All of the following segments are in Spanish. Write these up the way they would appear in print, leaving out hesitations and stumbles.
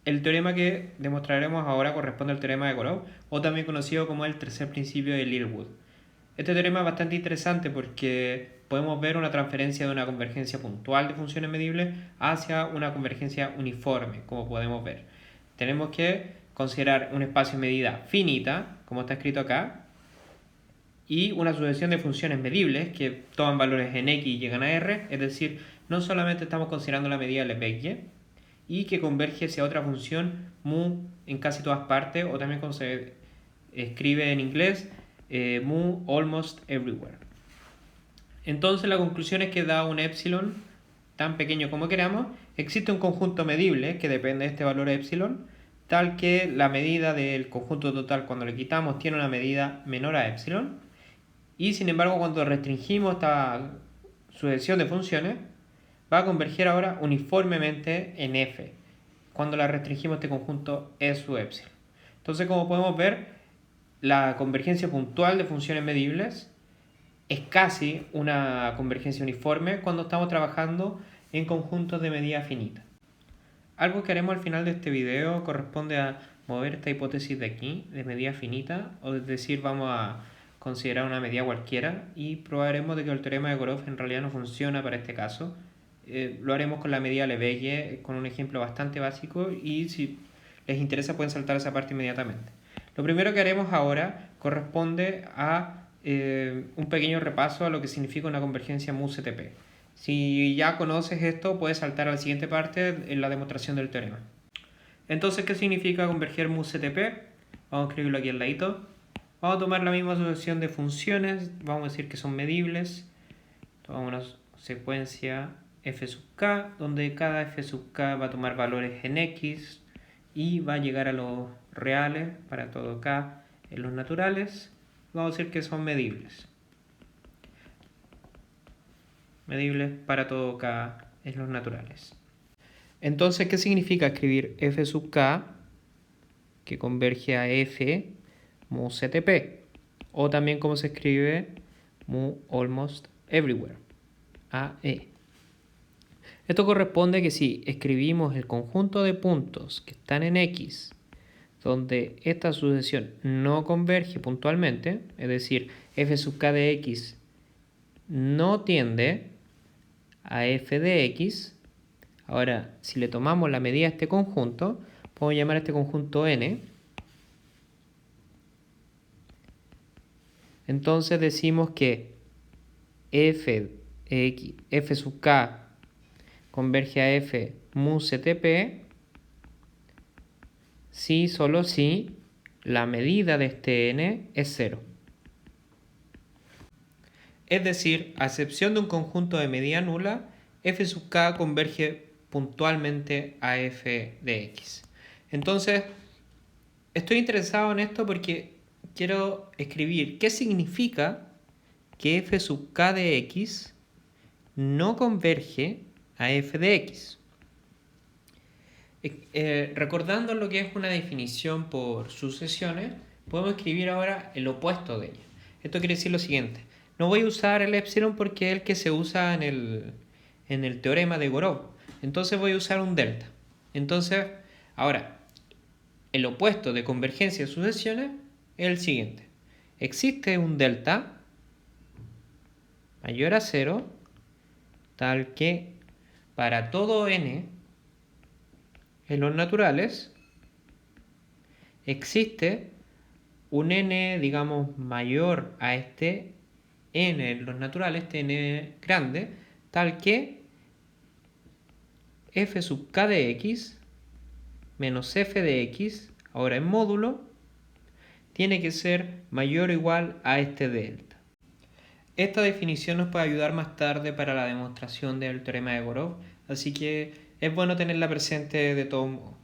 El teorema que demostraremos ahora corresponde al teorema de Korov, o también conocido como el tercer principio de Littlewood. Este teorema es bastante interesante porque podemos ver una transferencia de una convergencia puntual de funciones medibles hacia una convergencia uniforme, como podemos ver. Tenemos que considerar un espacio de medida finita, como está escrito acá, y una sucesión de funciones medibles que toman valores en x y llegan a r, es decir, no solamente estamos considerando la medida Lebesgue, y que converge hacia otra función mu en casi todas partes, o también como se escribe en inglés, mu almost everywhere. Entonces la conclusión es que dado un epsilon tan pequeño como queramos, existe un conjunto medible que depende de este valor epsilon, tal que la medida del conjunto total cuando le quitamos tiene una medida menor a epsilon, y sin embargo cuando restringimos esta sucesión de funciones, va a converger ahora uniformemente en f, cuando la restringimos este conjunto E sub epsilon. Entonces, como podemos ver, la convergencia puntual de funciones medibles es casi una convergencia uniforme cuando estamos trabajando en conjuntos de medida finita. Algo que haremos al final de este video corresponde a mover esta hipótesis de aquí, de medida finita, o es decir, vamos a considerar una medida cualquiera y probaremos de que el teorema de Korov en realidad no funciona para este caso. Lo haremos con la medida Lebesgue, con un ejemplo bastante básico, y si les interesa pueden saltar esa parte inmediatamente. Lo primero que haremos ahora corresponde a un pequeño repaso a lo que significa una convergencia mu-CTP. Si ya conoces esto, puedes saltar a la siguiente parte en la demostración del teorema. Entonces, ¿qué significa converger mu-CTP? Vamos a escribirlo aquí al ladito. Vamos a tomar la misma sucesión de funciones, vamos a decir que son medibles. Tomamos una secuencia f sub k, donde cada f sub k va a tomar valores en x y va a llegar a los reales para todo k en los naturales. Vamos a decir que son medibles. Medibles para todo k en los naturales. Entonces, ¿qué significa escribir f sub k que converge a f mu CTP? O también como se escribe mu almost everywhere, AE. Esto corresponde a que si escribimos el conjunto de puntos que están en X, donde esta sucesión no converge puntualmente, es decir, f sub k de X no tiende a f de X, ahora si le tomamos la medida a este conjunto, podemos llamar a este conjunto n. Entonces decimos que f sub k converge a f mu CTP si, solo si, la medida de este n es 0. Es decir, a excepción de un conjunto de medida nula, f sub k converge puntualmente a f de x. Entonces, estoy interesado en esto porque quiero escribir qué significa que f sub k de x no converge a f de x. Recordando lo que es una definición por sucesiones, podemos escribir ahora el opuesto de ella. Esto quiere decir lo siguiente. No voy a usar el epsilon porque es el que se usa en el teorema de Korov. Entonces voy a usar un delta. Entonces, ahora, el opuesto de convergencia de sucesiones es el siguiente. Existe un delta mayor a 0, tal que para todo n en los naturales existe un n, digamos, mayor a este n en los naturales, este n grande, tal que f sub k de x menos f de x, ahora en módulo, tiene que ser mayor o igual a este delta. Esta definición nos puede ayudar más tarde para la demostración del teorema de Korov, así que es bueno tenerla presente de todo modo.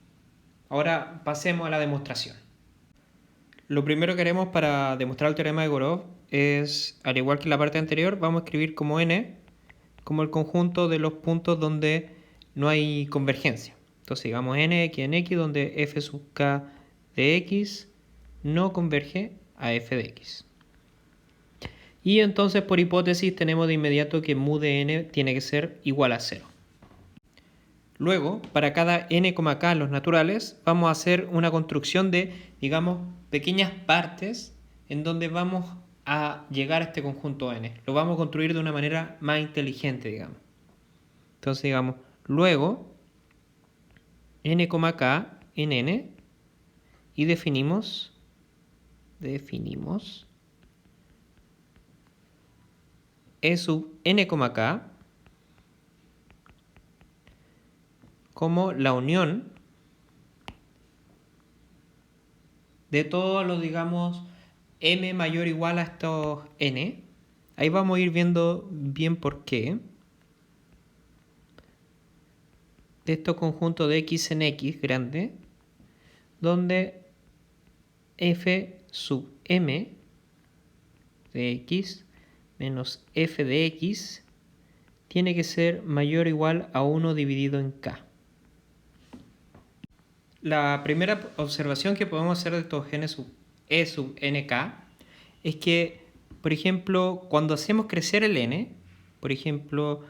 Ahora pasemos a la demostración. Lo primero que haremos para demostrar el teorema de Korov es, al igual que en la parte anterior, vamos a escribir como n, como el conjunto de los puntos donde no hay convergencia. Entonces digamos nx en x donde f sub k de x no converge a f de x. Y entonces por hipótesis tenemos de inmediato que mu de n tiene que ser igual a 0. Luego, para cada n, k en los naturales, vamos a hacer una construcción de, digamos, pequeñas partes en donde vamos a llegar a este conjunto n. Lo vamos a construir de una manera más inteligente, digamos. Entonces, digamos, luego, n, k en n, y definimos e sub n, k como la unión de todos los, digamos, m mayor o igual a estos n. Ahí vamos a ir viendo bien por qué. De estos conjuntos de x en x grande, donde f sub m de x menos f de x tiene que ser mayor o igual a 1 dividido en k. La primera observación que podemos hacer de estos e sub nk es que, por ejemplo, cuando hacemos crecer el n, por ejemplo,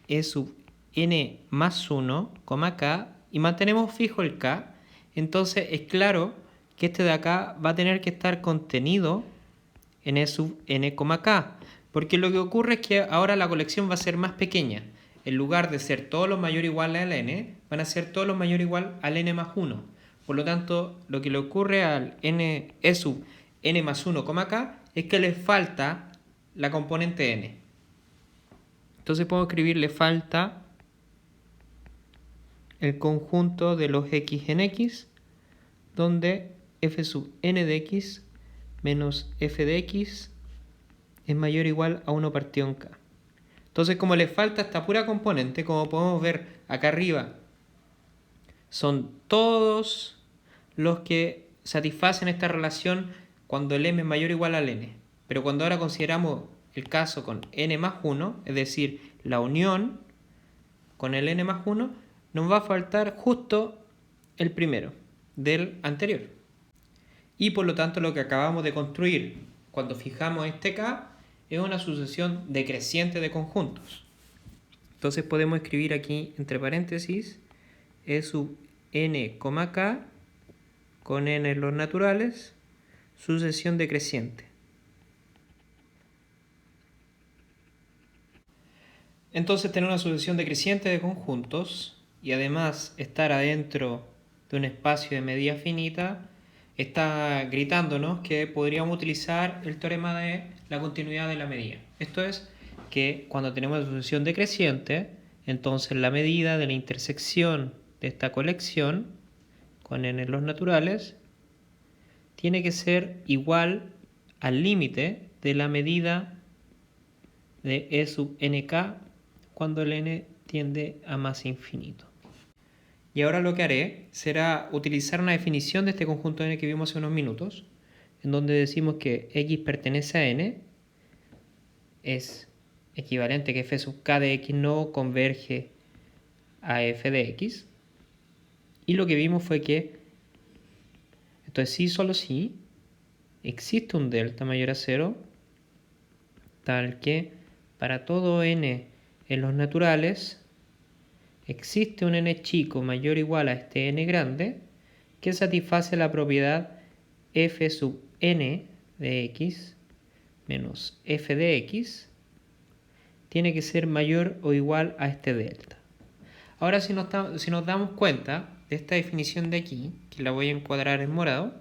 e sub n más 1, k, y mantenemos fijo el k, entonces es claro que este de acá va a tener que estar contenido en e sub n, k, porque lo que ocurre es que ahora la colección va a ser más pequeña. En lugar de ser todos los mayores iguales al n, van a ser todos los mayores igual al n más 1. Por lo tanto, lo que le ocurre al e sub n más 1, k es que le falta la componente n. Entonces puedo escribir le falta el conjunto de los x en x, donde f sub n de x menos f de x es mayor o igual a 1 partido en k. Entonces, como le falta esta pura componente, como podemos ver acá arriba, son todos los que satisfacen esta relación cuando el m es mayor o igual al n. Pero cuando ahora consideramos el caso con n más 1, es decir, la unión con el n más 1, nos va a faltar justo el primero del anterior. Y por lo tanto lo que acabamos de construir cuando fijamos este k es una sucesión decreciente de conjuntos. Entonces podemos escribir aquí entre paréntesis e sub n, k con n en los naturales, sucesión decreciente. Entonces tener una sucesión decreciente de conjuntos y además estar adentro de un espacio de medida finita está gritándonos que podríamos utilizar el teorema de la continuidad de la medida. Esto es que cuando tenemos una sucesión decreciente, entonces la medida de la intersección de esta colección con n en los naturales tiene que ser igual al límite de la medida de e sub nk cuando el n tiende a más infinito. Y ahora lo que haré será utilizar una definición de este conjunto n que vimos hace unos minutos, en donde decimos que x pertenece a n, es equivalente a que f sub k de x no converge a f de x. Y lo que vimos fue que, entonces sí, solo sí, existe un delta mayor a 0, tal que para todo n en los naturales existe un n chico mayor o igual a este n grande que satisface la propiedad f sub n de x menos f de x tiene que ser mayor o igual a este delta. Ahora si nos damos cuenta de esta definición de aquí, que la voy a encuadrar en morado,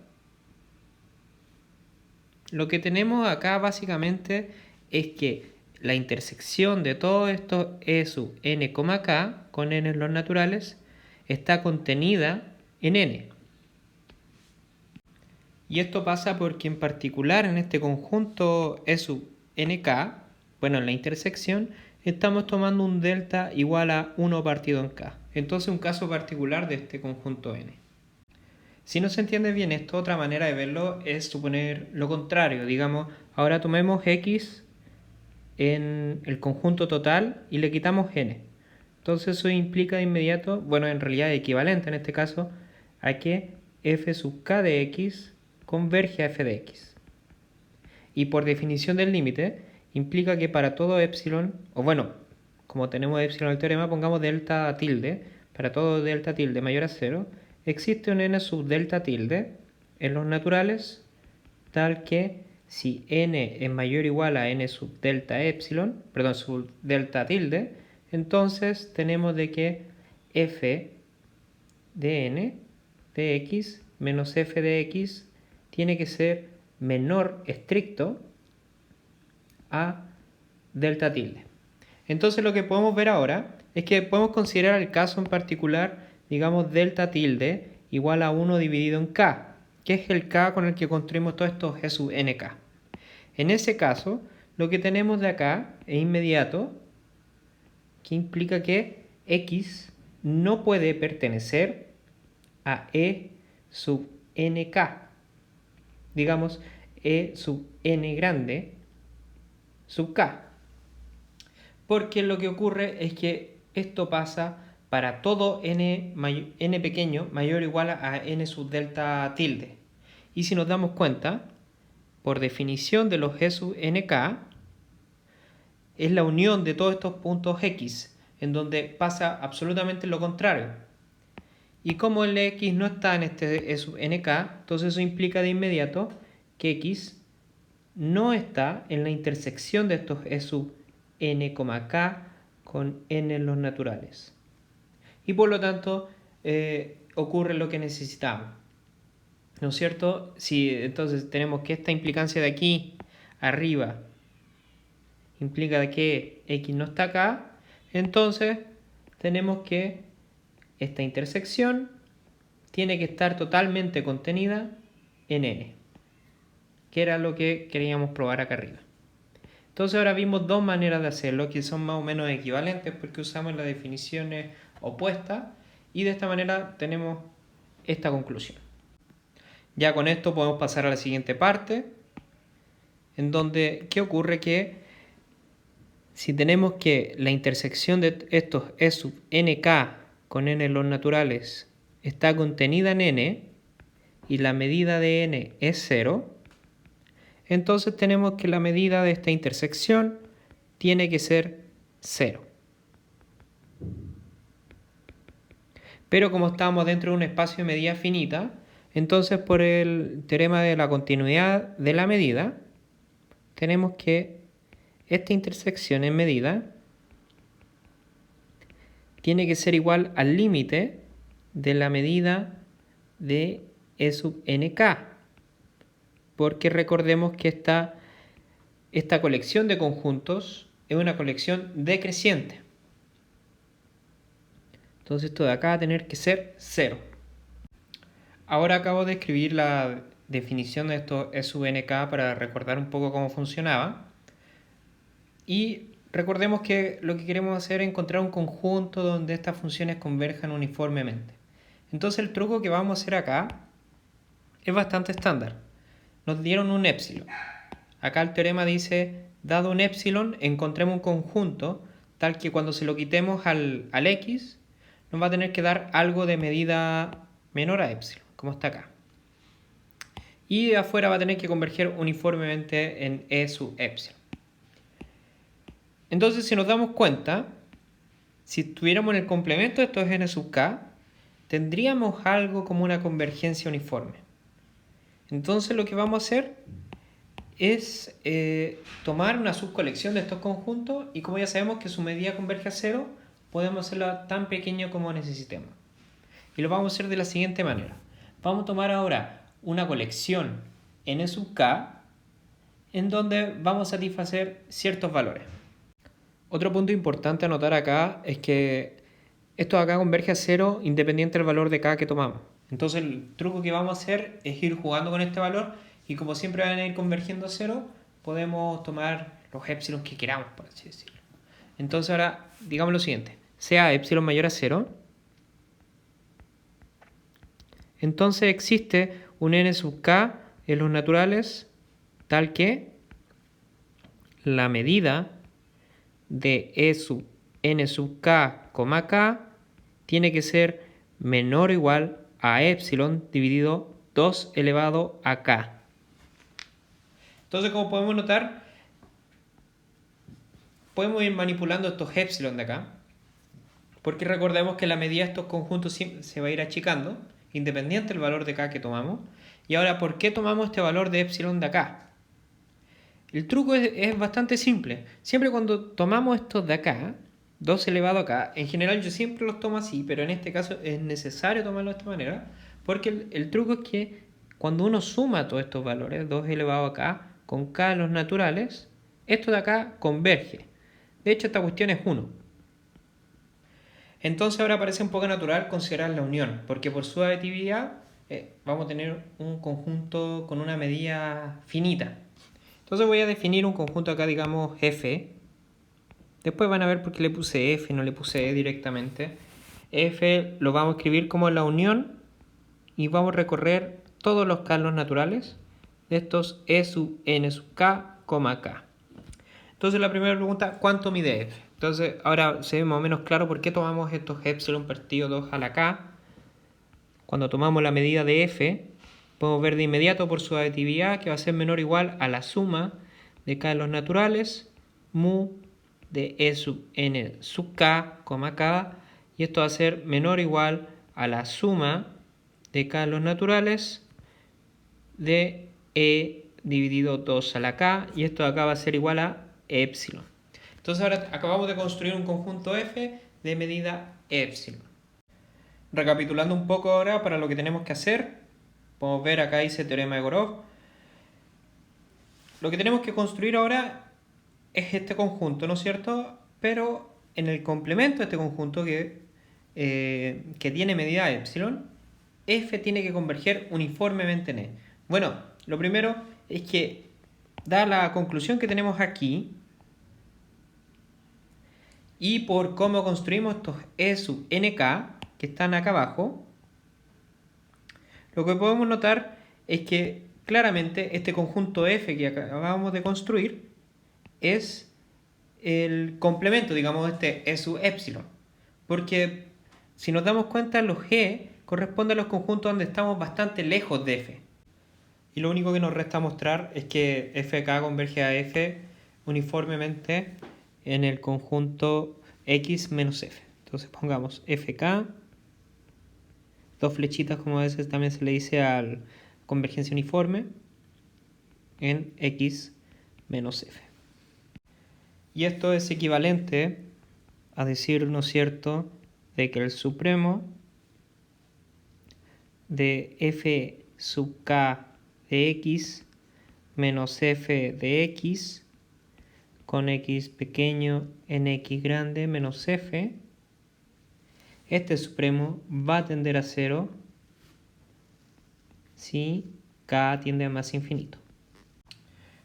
lo que tenemos acá básicamente es que la intersección de todos estos e sub n, k con n en los naturales está contenida en n. Y esto pasa porque en particular en este conjunto e sub nk, bueno, en la intersección, estamos tomando un delta igual a 1 partido en k. Entonces un caso particular de este conjunto n. Si no se entiende bien esto, otra manera de verlo es suponer lo contrario. Digamos, ahora tomemos x en el conjunto total y le quitamos n. Entonces eso implica de inmediato, bueno, en realidad es equivalente en este caso, a que f sub k de x converge a f de x. Y por definición del límite, implica que para todo epsilon, o bueno, como tenemos epsilon en el teorema, pongamos delta tilde, para todo delta tilde mayor a 0, existe un n sub delta tilde en los naturales, tal que si n es mayor o igual a n sub delta epsilon, perdón, sub delta tilde, entonces tenemos de que f de n de x menos f de x tiene que ser menor estricto a delta tilde. Entonces lo que podemos ver ahora es que podemos considerar el caso en particular, digamos, delta tilde igual a 1 dividido en k, que es el k con el que construimos todo esto g sub nk. En ese caso, lo que tenemos de acá es inmediato, que implica que x no puede pertenecer a e sub nk. Digamos, e sub n grande sub k. Porque lo que ocurre es que esto pasa para todo n pequeño mayor o igual a n sub delta tilde. Y si nos damos cuenta, por definición de los g sub nk, es la unión de todos estos puntos x, en donde pasa absolutamente lo contrario. Y como el x no está en este e sub nk, entonces eso implica de inmediato que x no está en la intersección de estos e sub n, k con n en los naturales. Y por lo tanto ocurre lo que necesitamos. ¿No es cierto? Si entonces tenemos que esta implicancia de aquí arriba implica que x no está acá, entonces tenemos que esta intersección tiene que estar totalmente contenida en n, que era lo que queríamos probar acá arriba. Entonces ahora vimos dos maneras de hacerlo que son más o menos equivalentes porque usamos las definiciones opuestas y de esta manera tenemos esta conclusión. Ya con esto podemos pasar a la siguiente parte, en donde, ¿qué ocurre? Que si tenemos que la intersección de estos e sub nk con n en los naturales está contenida en n y la medida de n es 0, entonces tenemos que la medida de esta intersección tiene que ser 0. Pero como estamos dentro de un espacio de medida finita, entonces por el teorema de la continuidad de la medida, tenemos que esta intersección en medida tiene que ser igual al límite de la medida de e sub nk. Porque recordemos que esta colección de conjuntos es una colección decreciente. Entonces esto de acá va a tener que ser 0. Ahora acabo de escribir la definición de esto e sub nk para recordar un poco cómo funcionaba. Y recordemos que lo que queremos hacer es encontrar un conjunto donde estas funciones converjan uniformemente. Entonces el truco que vamos a hacer acá es bastante estándar. Nos dieron un épsilon. Acá el teorema dice, dado un épsilon, encontremos un conjunto tal que cuando se lo quitemos al x, nos va a tener que dar algo de medida menor a épsilon, como está acá. Y de afuera va a tener que converger uniformemente en e sub épsilon. Entonces, si nos damos cuenta, si estuviéramos en el complemento de estos n sub k, tendríamos algo como una convergencia uniforme. Entonces lo que vamos a hacer es tomar una subcolección de estos conjuntos y como ya sabemos que su medida converge a 0, podemos hacerla tan pequeño como necesitemos. Y lo vamos a hacer de la siguiente manera. Vamos a tomar ahora una colección n sub k en donde vamos a satisfacer ciertos valores. Otro punto importante a notar acá es que esto de acá converge a 0 independiente del valor de k que tomamos. Entonces el truco que vamos a hacer es ir jugando con este valor y como siempre van a ir convergiendo a 0, podemos tomar los épsilon que queramos, por así decirlo. Entonces ahora digamos lo siguiente, sea épsilon mayor a 0, entonces existe un n sub k en los naturales tal que la medida de e sub n sub k, k tiene que ser menor o igual a épsilon dividido 2 elevado a k. Entonces, como podemos notar, podemos ir manipulando estos épsilon de acá porque recordemos que la medida de estos conjuntos se va a ir achicando, independiente del valor de k que tomamos. Y ahora, ¿por qué tomamos este valor de epsilon de acá? El truco es bastante simple. Siempre cuando tomamos estos de acá, 2 elevado a acá, en general yo siempre los tomo así, pero en este caso es necesario tomarlo de esta manera, porque el truco es que cuando uno suma todos estos valores, 2 elevado a acá, con k los naturales, esto de acá converge. De hecho, esta cuestión es 1. Entonces ahora parece un poco natural considerar la unión, porque por su aditividad vamos a tener un conjunto con una medida finita. Entonces voy a definir un conjunto acá, digamos, F. Después van a ver por qué le puse F, no le puse E directamente. F lo vamos a escribir como la unión y vamos a recorrer todos los k naturales de estos E sub n sub k, k. Entonces la primera pregunta, ¿cuánto mide F? Entonces ahora se ve más o menos claro por qué tomamos estos epsilon partido 2 a la k. Cuando tomamos la medida de F, podemos ver de inmediato por su aditividad que va a ser menor o igual a la suma de k de los naturales, mu de E sub n sub k, k, y esto va a ser menor o igual a la suma de k de los naturales de E dividido 2 a la k, y esto de acá va a ser igual a epsilon. Entonces ahora acabamos de construir un conjunto F de medida epsilon. Recapitulando un poco ahora para lo que tenemos que hacer, podemos ver acá dice teorema de Goroph. Lo que tenemos que construir ahora es este conjunto, ¿no es cierto? Pero en el complemento de este conjunto que tiene medida epsilon, F tiene que converger uniformemente en E. Bueno, lo primero es que, da la conclusión que tenemos aquí, y por cómo construimos estos E sub nk, que están acá abajo, lo que podemos notar es que claramente este conjunto F que acabamos de construir es el complemento, digamos, de este E sub epsilon. Porque si nos damos cuenta, los G corresponden a los conjuntos donde estamos bastante lejos de F. Y lo único que nos resta mostrar es que FK converge a F uniformemente en el conjunto X menos F. Entonces pongamos FK, dos flechitas como a veces también se le dice a convergencia uniforme, en X menos F. Y esto es equivalente a decir, ¿no es cierto?, de que el supremo de F sub K de X menos F de X con X pequeño en X grande menos F, este supremo va a tender a 0 si K tiende a más infinito.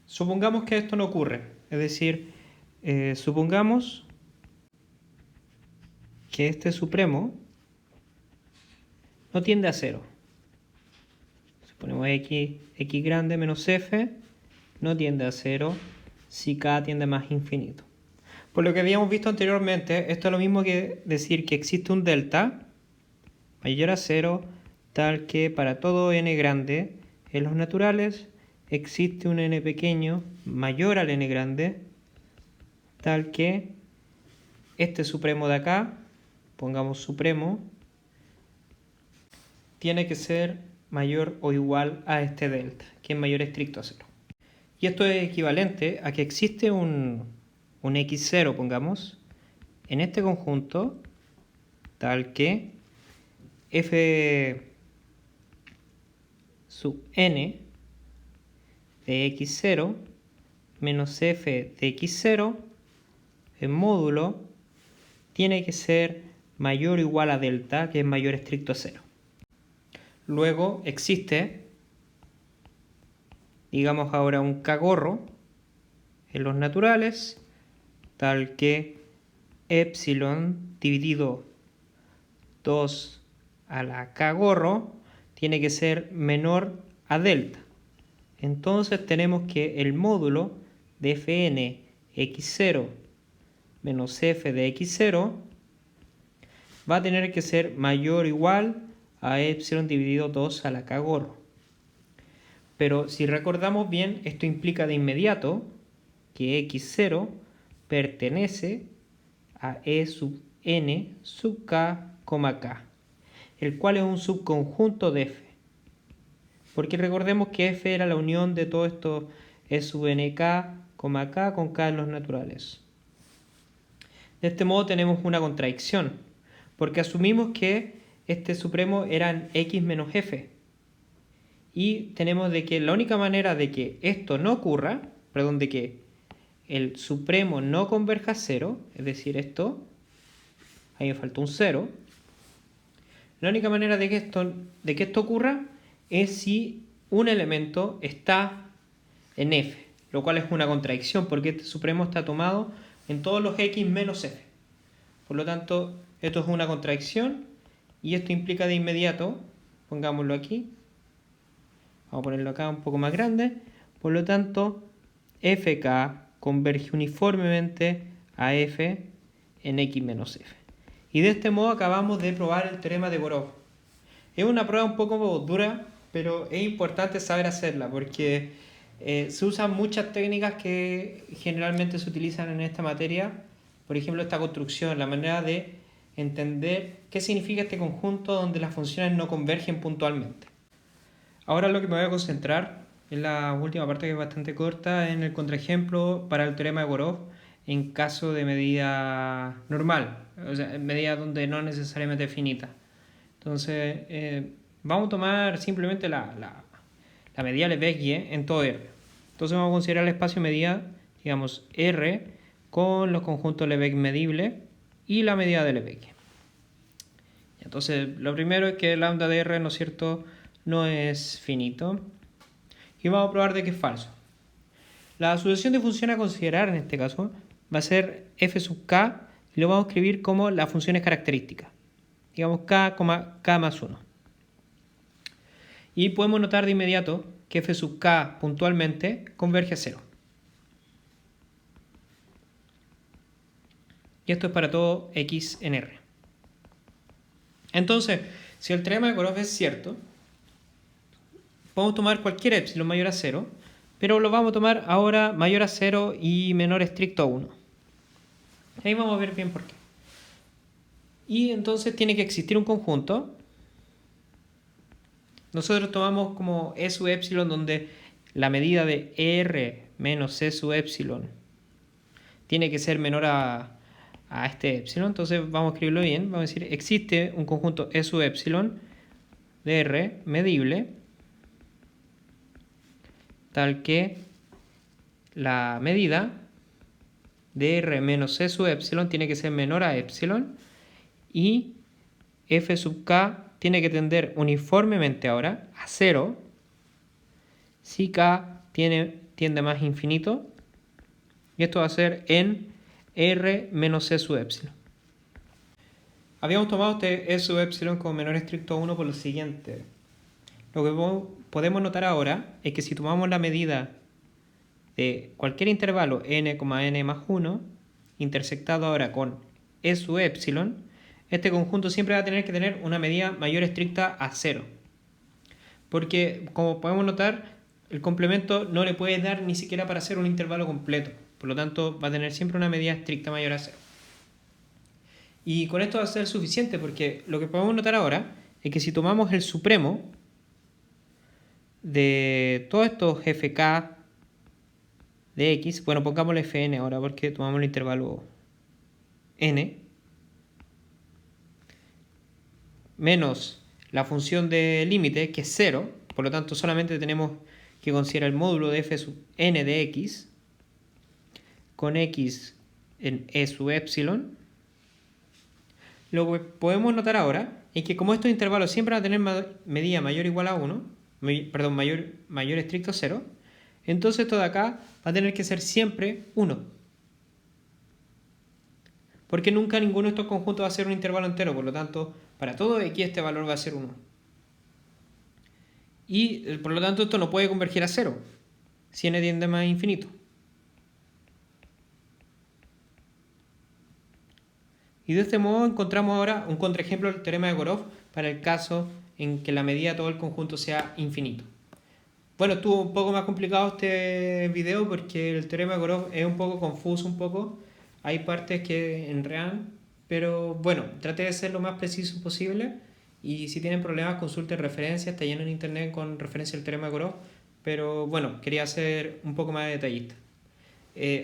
Supongamos que esto no ocurre, es decir, supongamos que este supremo no tiende a 0. Suponemos X grande menos F no tiende a 0 si K tiende a más infinito. Por lo que habíamos visto anteriormente, esto es lo mismo que decir que existe un delta mayor a 0, tal que para todo n grande en los naturales existe un n pequeño mayor al n grande, tal que este supremo de acá, pongamos supremo, tiene que ser mayor o igual a este delta, que es mayor estricto a 0. Y esto es equivalente a que existe un x0, pongamos, en este conjunto, tal que f sub n de x0 menos f de x0 en módulo tiene que ser mayor o igual a delta, que es mayor estricto a 0. Luego existe, digamos ahora, un k-gorro en los naturales, tal que epsilon dividido 2 a la k-gorro tiene que ser menor a delta. Entonces tenemos que el módulo de fn x0 menos f de x0 va a tener que ser mayor o igual a epsilon dividido 2 a la k-gorro. Pero si recordamos bien, esto implica de inmediato que x0 pertenece a E sub n sub k, k, el cual es un subconjunto de f. Porque recordemos que f era la unión de todo esto E sub nk, k con k en los naturales. De este modo tenemos una contradicción, porque asumimos que este supremo eran x menos f. Y tenemos de que la única manera de que esto no ocurra, perdón, de que el supremo no converja a 0, es decir, esto, ahí me faltó un 0, la única manera de que esto ocurra es si un elemento está en f, lo cual es una contradicción porque este supremo está tomado en todos los x menos f. Por lo tanto, esto es una contradicción y esto implica de inmediato, pongámoslo aquí, vamos a ponerlo acá un poco más grande, por lo tanto, fk converge uniformemente a f en x menos f. Y de este modo acabamos de probar el teorema de Borov. Es una prueba un poco dura, pero es importante saber hacerla porque se usan muchas técnicas que generalmente se utilizan en esta materia. Por ejemplo, esta construcción, la manera de entender qué significa este conjunto donde las funciones no convergen puntualmente. Ahora lo que me voy a concentrar en la última parte, que es bastante corta, en el contraejemplo para el teorema de Borov en caso de medida normal, o sea, en medida donde no necesariamente finita. Entonces, vamos a tomar simplemente la medida Lebesgue en todo R. Entonces vamos a considerar el espacio medida, digamos, R con los conjuntos Lebesgue medibles y la medida de Lebesgue. Entonces, lo primero es que el lambda de R, ¿no es cierto?, no es finito. Y vamos a probar de que es falso. La sucesión de funciones a considerar en este caso va a ser f sub k y lo vamos a escribir como las funciones características. Digamos k, k más 1. Y podemos notar de inmediato que f sub k puntualmente converge a 0. Y esto es para todo x en R. Entonces, si el teorema de Borov es cierto, podemos tomar cualquier epsilon mayor a 0, pero lo vamos a tomar ahora mayor a 0 y menor estricto a 1. Ahí vamos a ver bien por qué. Y entonces tiene que existir un conjunto. Nosotros tomamos como E sub epsilon donde la medida de R menos E sub epsilon tiene que ser menor a este epsilon. Entonces vamos a escribirlo bien. Vamos a decir, existe un conjunto E sub epsilon de R medible tal que la medida de R menos E sub epsilon tiene que ser menor a epsilon y f sub k tiene que tender uniformemente ahora a 0 si k tiende a más infinito, y esto va a ser en R menos E sub epsilon. Habíamos tomado este E sub epsilon como menor estricto a 1 por lo siguiente. Lo que podemos notar ahora es que si tomamos la medida de cualquier intervalo n, n más 1, intersectado ahora con E sub epsilon, este conjunto siempre va a tener que tener una medida mayor estricta a 0. Porque, como podemos notar, el complemento no le puede dar ni siquiera para hacer un intervalo completo. Por lo tanto, va a tener siempre una medida estricta mayor a 0. Y con esto va a ser suficiente porque lo que podemos notar ahora es que si tomamos el supremo de todos estos fk de x, bueno, pongámosle fn ahora porque tomamos el intervalo n, menos la función de límite, que es 0, por lo tanto solamente tenemos que considerar el módulo de f sub n de x con x en E sub epsilon. Lo que podemos notar ahora es que como estos intervalos siempre van a tener medida mayor o igual a 1, perdón, mayor estricto a 0, entonces esto de acá va a tener que ser siempre 1. Porque nunca ninguno de estos conjuntos va a ser un intervalo entero, por lo tanto, para todo x este valor va a ser 1. Y por lo tanto esto no puede converger a 0, si n tiende a más infinito. Y de este modo encontramos ahora un contraejemplo del teorema de Borov para el caso en que la medida de todo el conjunto sea infinito. Bueno, estuvo un poco más complicado este video porque el teorema de Borov es un poco confuso, Hay partes que en realidad Pero bueno, trate de ser lo más preciso posible y si tienen problemas consulten referencias, está lleno en internet con referencia al teorema de Corot, pero bueno, quería ser un poco más detallista.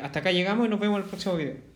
Hasta acá llegamos y nos vemos en el próximo video.